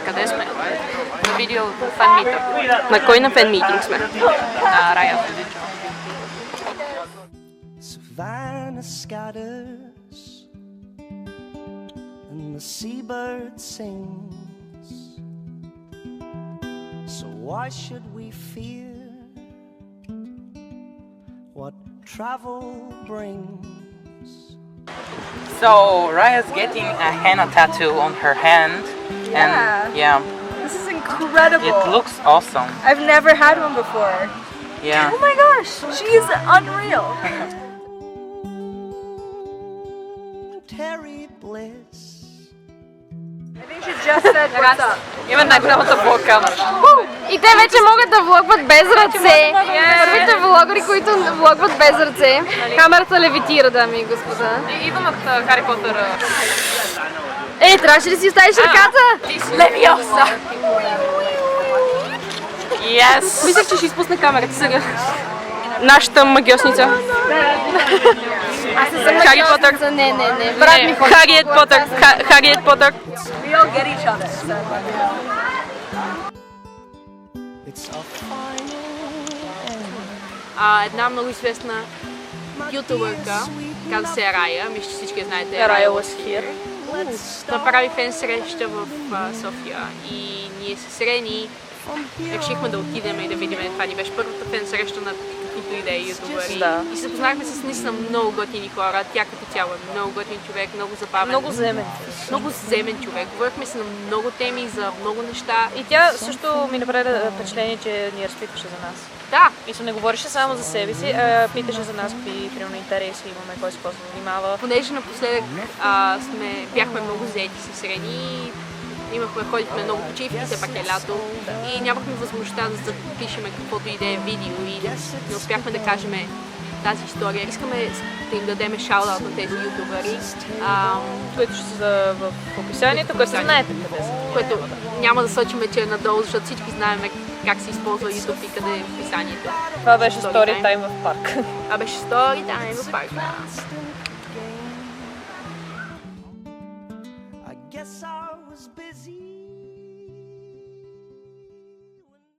Къде сме? На видео фан-мита. На кой на фан-митинг сме? На Рая. Savannah scatters and the seabird sings. So why should we fear what travel brings? So Raya's getting a henna tattoo on her hand, and yeah, This is incredible. it looks awesome. I've never had one before. Yeah. Oh my gosh, she's unreal. Terry Bliss. I think she just said what's up. Има най-голямата влог камера. И те вече могат да влогват без ръце. Първите влогъри, които влогват без ръце. Камерата левитира, дами и господа. Идвам от Хари Потър. Трябваше ли си оставиш ръката? Левиоса! Yes! Мислех, че ще изпусне камерата сега. Нашата магиосница. Аз не съм Хари Потър. магиосница. Не. Брат ми ходи. Хариет Потър. Хариет Потър. We all get each other. So. It's a final Една много известна ютубърка, казва се Рая, мисля, че всички знаете. Рая was here. Направи фен среща в София и ние се срени. Решихме да отидем и да видим. Това ни беше първата фен среща на каквито и да е ютубъри. Да. И се запознахме с наистина много готини хора. Тя като цяло е много готин човек, много забавен. Много земен. Много земен човек. Говорихме се на много теми, за много неща. И тя също ми направи впечатление, че ни разпитваше за нас. Да, Мисля, не говореше само за себе си, а питаше за нас какви примерно интереси имаме, кой с какво се занимава. понеже напоследък бяхме много заети с Рени, ходихме много почивки, все пак е лято и нямахме възможността да запишеме каквото и да е видео и не успяхме да кажем тази история. Искаме да им дадем шаут-аут на тези ютубъри, Които ще са в описанието, което знаете къде са. което няма да сочиме, че е надолу, защото всички знаем как се използва YouTube и къде е в описанието. Това беше Story Time в парк. Беше Story Time в парка. I guess I was busy